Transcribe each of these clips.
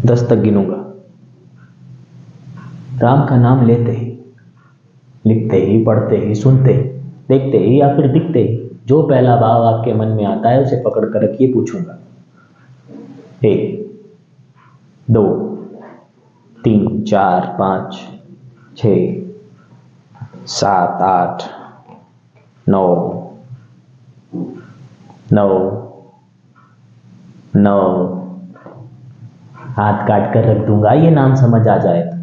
10 तक गिनूंगा। राम का नाम लेते ही, लिखते ही, पढ़ते ही, सुनते ही, देखते ही या फिर दिखते ही जो पहला भाव आपके मन में आता है उसे पकड़ कर रखिए। पूछूंगा 1 2 3 4 5 6 7 8 9 9 9। हाथ काट कर रख दूंगा, ये नाम समझ आ जाए तो।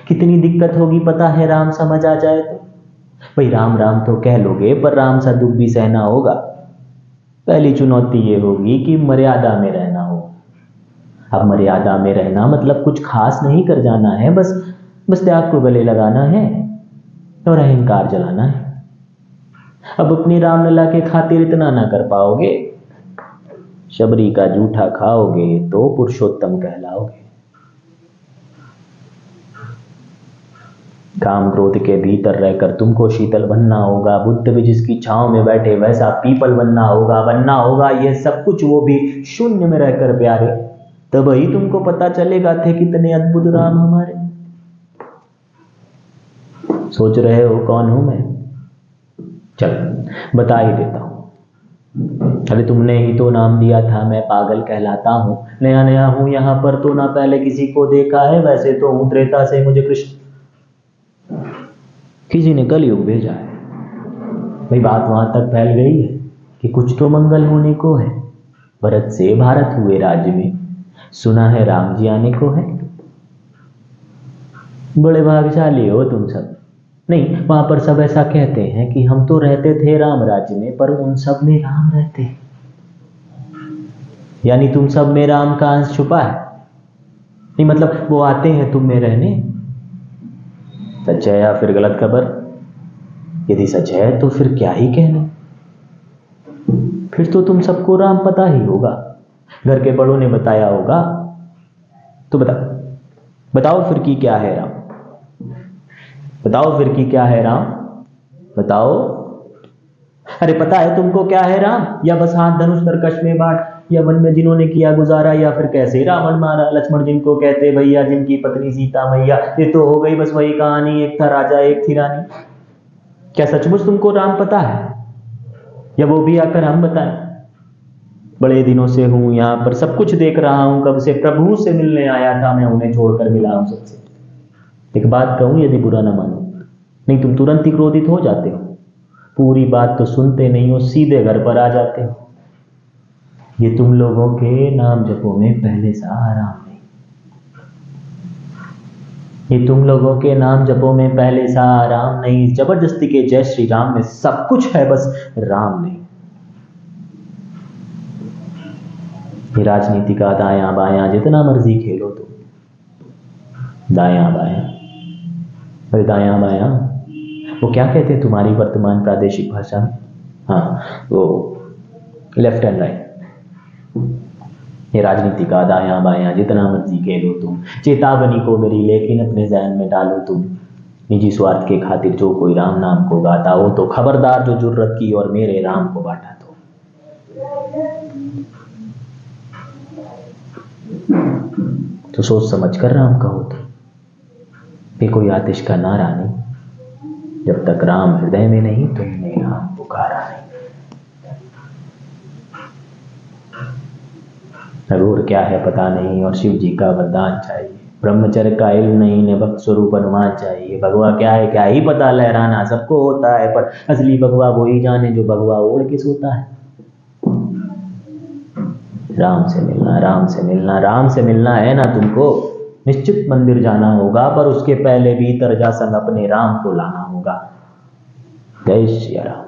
कितनी दिक्कत होगी पता है राम समझ आ जाए तो। भाई राम राम तो कह लोगे पर राम सा दुख भी सहना होगा। पहली चुनौती ये होगी कि मर्यादा में रहना हो। अब मर्यादा में रहना मतलब कुछ खास नहीं कर जाना है, बस त्याग को गले लगाना है और अहंकार जलाना है। अब अपनी रामलला के खातिर इतना ना कर पाओगे, शबरी का जूठा खाओगे तो पुरुषोत्तम कहलाओगे। काम क्रोध के भीतर रहकर तुमको शीतल बनना होगा। बुद्ध भी जिसकी छांव में बैठे वैसा पीपल बनना होगा। ये सब कुछ वो भी शून्य में रहकर प्यारे। तब ही तुमको पता चलेगा थे कितने अद्भुत राम हमारे। सोच रहे हो कौन हूं मैं? चल बता ही देता हूं। अरे तुमने ही तो नाम दिया था मैं पागल कहलाता हूं। नया नया हूं यहां पर तो ना पहले किसी को देखा है। वैसे तो हूं त्रेता से मुझे कृष्ण किसी ने कलयुग भेजा है। भाई बात वहां तक फैल गई है कि कुछ तो मंगल होने को है। भरत से भारत हुए राज्य में, सुना है राम जी आने को है। बड़े भाग्यशाली हो तुम सब। नहीं, वहां पर सब ऐसा कहते हैं कि हम तो रहते थे राम राज्य में पर उन सब में राम रहते। यानी तुम सब में राम का अंश छुपा है। नहीं मतलब वो आते हैं तुम में रहने। सच है या फिर गलत खबर? यदि सच है तो फिर क्या ही कहने। फिर तो तुम सबको राम पता ही होगा, घर के बड़ों ने बताया होगा। तो बताओ फिर की क्या है राम? बताओ फिर की क्या है राम? बताओ। अरे पता है तुमको क्या है राम? या बस हाथ धनुष तरकश में बाढ़, या वन में जिन्होंने किया गुजारा, या फिर कैसे रावण मारा, लक्ष्मण जिनको कहते भैया, जिनकी पत्नी सीता मैया। ये तो हो गई बस वही कहानी, एक था राजा एक थी रानी। क्या सचमुच तुमको राम पता है, या वो भी आकर हम बताएं? बड़े दिनों से हूं यहां पर, सब कुछ देख रहा हूं, कब से प्रभु से मिलने आया था मैं, उन्हें छोड़कर मिला हूं सबसे। एक बात कहूं यदि बुरा ना मानो, नहीं तुम तुरंत ही क्रोधित हो जाते हो। पूरी बात तो सुनते नहीं हो, सीधे घर पर आ जाते हो। ये तुम लोगों के नाम जपों में पहले सा आराम नहीं। ये तुम लोगों के नाम जपों में पहले सा आराम नहीं। जबरदस्ती के जय श्री राम में सब कुछ है, बस राम नहीं। ये राजनीति का दायां बायां जितना मर्जी खेलो तुम। दायां बायां, अरे दायां बायां वो क्या कहते हैं तुम्हारी वर्तमान प्रादेशिक भाषा में? हाँ वो लेफ्ट एंड राइट। ये राजनीति का दायां बायां जितना मर्जी खेलो तुम। चेतावनी को मेरी लेकिन अपने ज़हन में डालो तुम। निजी स्वार्थ के खातिर जो कोई राम नाम को गाता हो तो खबरदार जो जुर्रत की और मेरे राम को बांटा तो सोच समझ कर राम कहो तो। ये कोई आतिश का नारा नहीं। जब तक राम हृदय में नहीं तुमने राम पुकारा नहीं। और क्या है पता नहीं, और शिव जी का वरदान चाहिए। ब्रह्मचर्य का इल्म नहीं ने भक्त स्वरूप अनुमान चाहिए। भगवा क्या है क्या ही पता, लहराना सबको होता है पर असली भगवा वो ही जाने जो भगवा ओढ़ के सोता है। राम से मिलना, राम से मिलना, राम से मिलना है ना तुमको। निश्चित मंदिर जाना होगा पर उसके पहले भीतर जा संग अपने राम को लाना होगा। जय श्री राम।